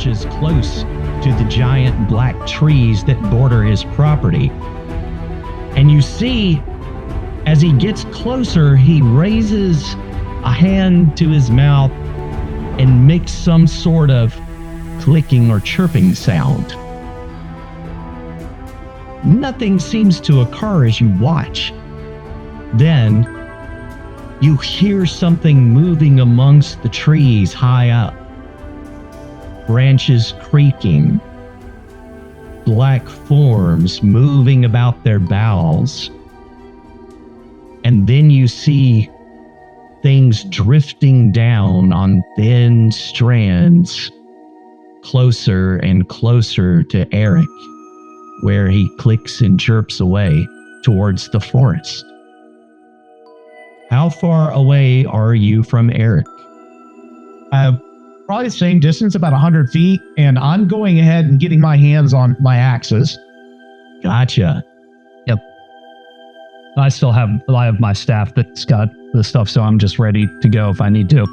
approaches close to the giant black trees that border his property. And you see, as he gets closer, he raises a hand to his mouth and makes some sort of clicking or chirping sound. Nothing seems to occur as you watch. Then, you hear something moving amongst the trees high up. Branches creaking. Black forms moving about their boughs. And then you see things drifting down on thin strands, closer and closer to Eric, where he clicks and chirps away towards the forest. How far away are you from Eric? Probably the same distance, about 100 feet, and I'm going ahead and getting my hands on my axes. Gotcha. Yep. I have my staff that's got the stuff, so I'm just ready to go if I need to.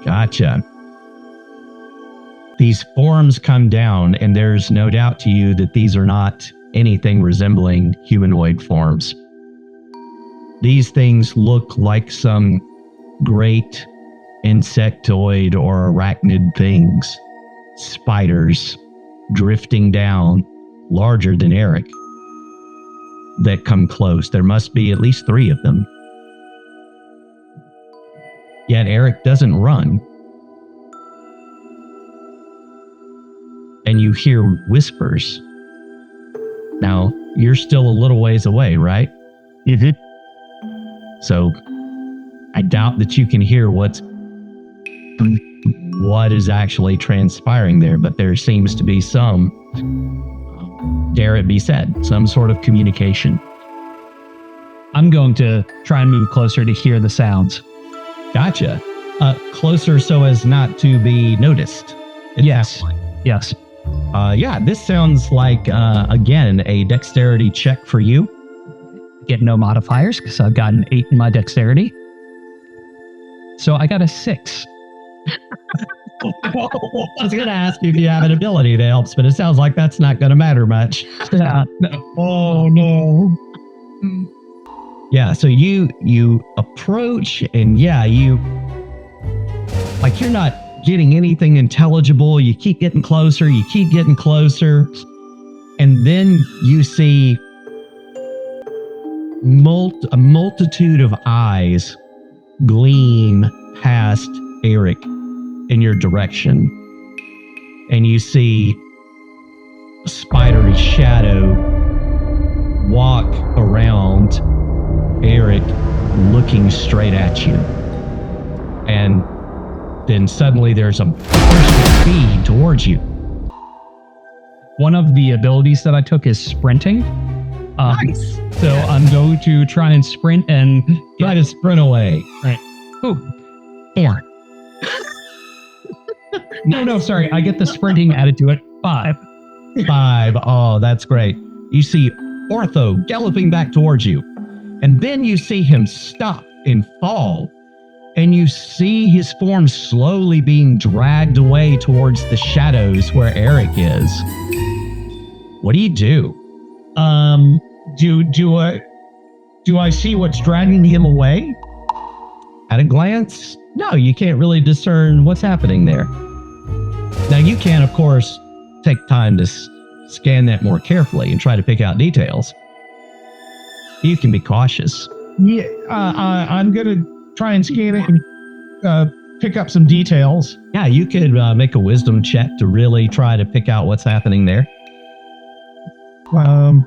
Gotcha. These forms come down, and there's no doubt to you that these are not anything resembling humanoid forms. These things look like some great insectoid or arachnid things. Spiders drifting down, larger than Eric, that come close. There must be at least 3 of them. Yet Eric doesn't run. And you hear whispers. Now, you're still a little ways away, right? Mm-hmm. So, I doubt that you can hear what is actually transpiring there, but there seems to be some, dare it be said, some sort of communication. I'm going to try and move closer to hear the sounds. Gotcha. Closer so as not to be noticed. Yes. Yes. Yeah, this sounds like, again, a dexterity check for you. Get no modifiers because I've got an 8 in my dexterity. So I got a 6. I was going to ask you if you have an ability that helps, but it sounds like that's not going to matter much. Oh, no. Yeah, so you approach, and yeah, you're not getting anything intelligible. You keep getting closer, and then you see a multitude of eyes gleam past Eric in your direction, and you see a spidery shadow walk around Eric, looking straight at you. And then suddenly there's a burst of speed towards you. One of the abilities that I took is sprinting. Nice. So yeah. I'm going to try and sprint and try to sprint away. Right. Ooh. 4. No, sorry. I get the sprinting added to it. 5. 5. Oh, that's great. You see Ortho galloping back towards you. And then you see him stop and fall. And you see his form slowly being dragged away towards the shadows where Eric is. What do you do? Do I see what's dragging him away? At a glance, no, you can't really discern what's happening there. Now, you can, of course, take time to scan that more carefully and try to pick out details. You can be cautious. Yeah, I'm going to try and scan it and pick up some details. Yeah, you could make a wisdom check to really try to pick out what's happening there.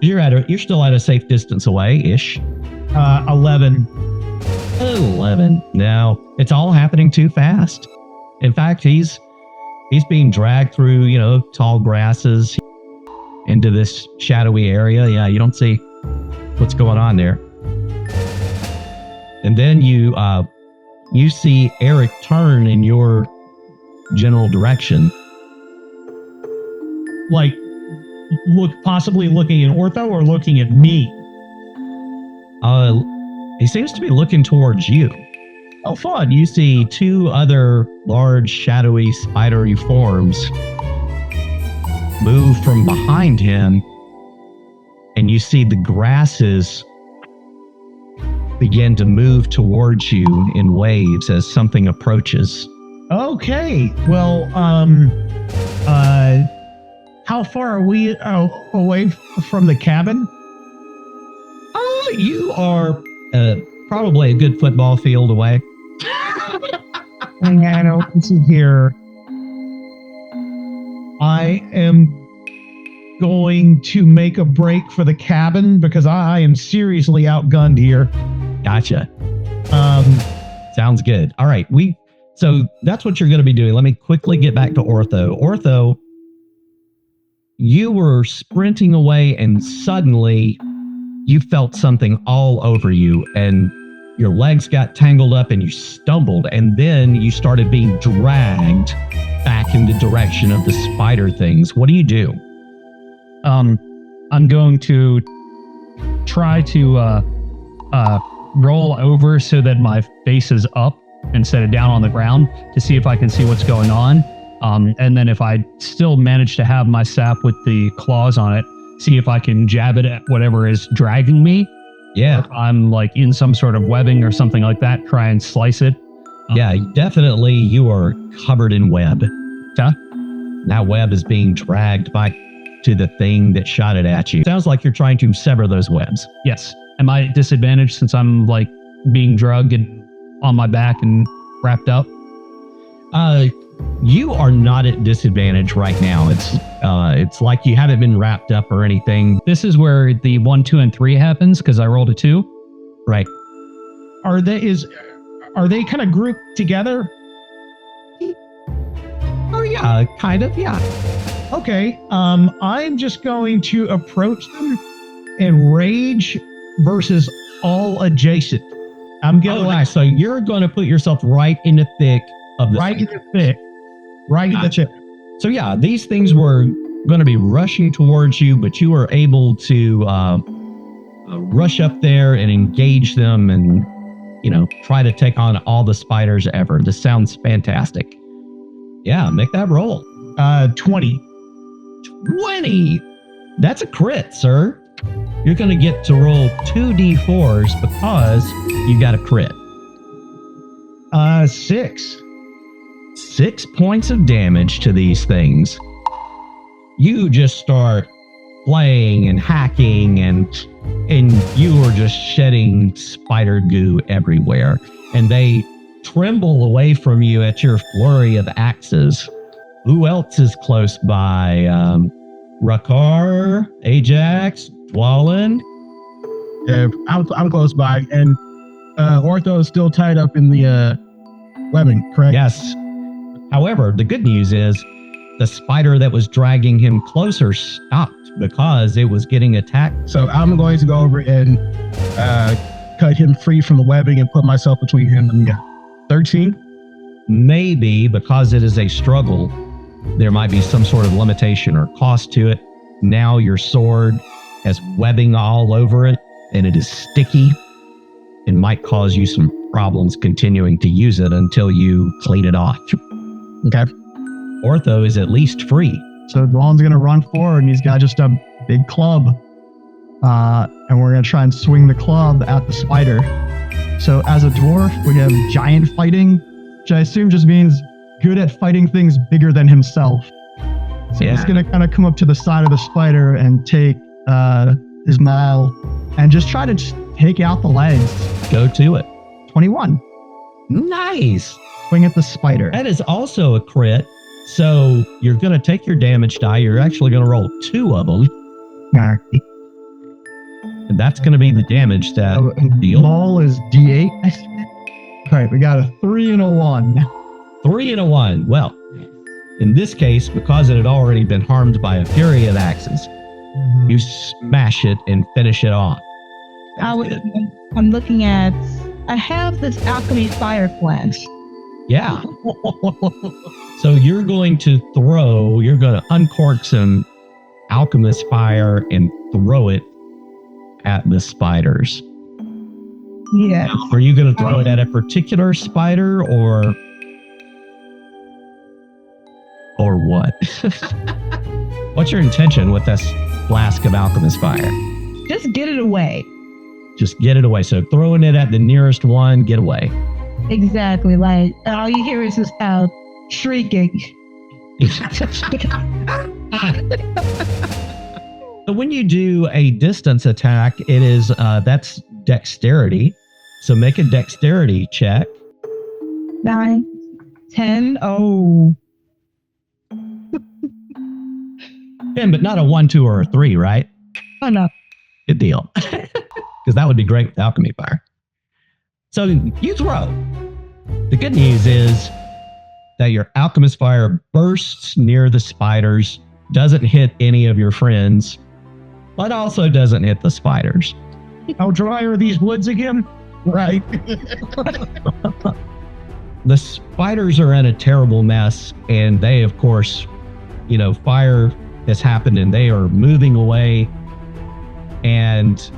You're still at a safe distance away-ish. 11. 11. No, it's all happening too fast. In fact, he's being dragged through, tall grasses into this shadowy area. Yeah, you don't see what's going on there. And then you see Eric turn in your general direction. Like, possibly looking at Ortho or looking at me? He seems to be looking towards you. Oh, fun. You see two other large, shadowy, spidery forms move from behind him, and you see the grasses begin to move towards you in waves as something approaches. Okay. Well, how far are we away from the cabin? You are probably a good football field away. I know. This is here. I am going to make a break for the cabin because I am seriously outgunned here. Gotcha. Sounds good. All right. So that's what you're going to be doing. Let me quickly get back to Ortho. Ortho, you were sprinting away and suddenly you felt something all over you and your legs got tangled up and you stumbled, and then you started being dragged back in the direction of the spider things. What do you do? I'm going to try to roll over so that my face is up instead of down on the ground to see if I can see what's going on. And then if I still manage to have my sap with the claws on it, see if I can jab it at whatever is dragging me. Yeah. If I'm like in some sort of webbing or something like that, try and slice it. Yeah, definitely you are covered in web. Yeah. That web is being dragged back to the thing that shot it at you. Sounds like you're trying to sever those webs. Yes. Am I at disadvantage since I'm like being drugged and on my back and wrapped up? You are not at disadvantage right now. It's like you haven't been wrapped up or anything. This is where the 1, 2, and 3 happens because I rolled a 2. Right. Are they kind of grouped together? Oh yeah, kind of, yeah. Okay. I'm just going to approach them and rage versus all adjacent. I'm going Nice. So you're going to put yourself right in the thick of the... right in the thick. Right in the thick. So yeah, these things were going to be rushing towards you, but you were able to rush up there and engage them and, try to take on all the spiders ever. This sounds fantastic. Yeah, make that roll. 20. 20! That's a crit, sir. You're going to get to roll 2d4s because you got a crit. 6. 6 points of damage to these things. You just start playing and hacking and you are just shedding spider goo everywhere. And they tremble away from you at your flurry of axes. Who else is close by? Rakar, Ajax, Dwalin? Yeah, I'm close by, and Ortho is still tied up in the webbing, correct? Yes. However, the good news is the spider that was dragging him closer stopped because it was getting attacked. So I'm going to go over and cut him free from the webbing and put myself between him and 13. Maybe because it is a struggle, there might be some sort of limitation or cost to it. Now your sword has webbing all over it and it is sticky and might cause you some problems continuing to use it until you clean it off. Okay. Ortho is at least free. So Dwalin's going to run forward and he's got just a big club. And we're going to try and swing the club at the spider. So as a dwarf, we have giant fighting, which I assume just means good at fighting things bigger than himself. So he's going to kind of come up to the side of the spider and take his maul and just try to take out the legs. Go to it. 21. Nice. Swing at the spider. That is also a crit. So you're going to take your damage die. You're actually going to roll 2 of them. Alright. And that's going to be the damage that deal. Maul is D8. All right, we got a 3 and a 1. 3 and a 1. Well, in this case, because it had already been harmed by a fury of axes, you smash it and finish it off. I'm looking at, I have this alchemy fire flash. Yeah. So you're going to uncork some alchemist fire and throw it at the spiders. Yes. Are you going to throw it at a particular spider or what? What's your intention with this flask of alchemist fire? Just get it away. Just get it away. So throwing it at the nearest one, get away. Exactly. Like, all you hear is this child shrieking. So when you do a distance attack, it is that's dexterity. So make a dexterity check. 9, 10. Oh. 10, but not a 1, 2, or a 3, right? Oh, no. Good deal. Because that would be great with alchemy fire. So you throw. The good news is that your alchemist fire bursts near the spiders, doesn't hit any of your friends, but also doesn't hit the spiders. How dry are these woods again? Right. The spiders are in a terrible mess, and they, of course, fire has happened and they are moving away. And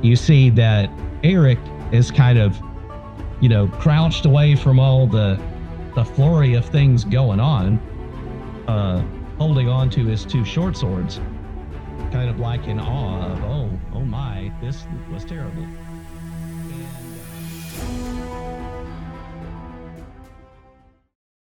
you see that Eric is kind of, crouched away from all the flurry of things going on, holding on to his 2 short swords, kind of like in awe of, oh my, this was terrible. And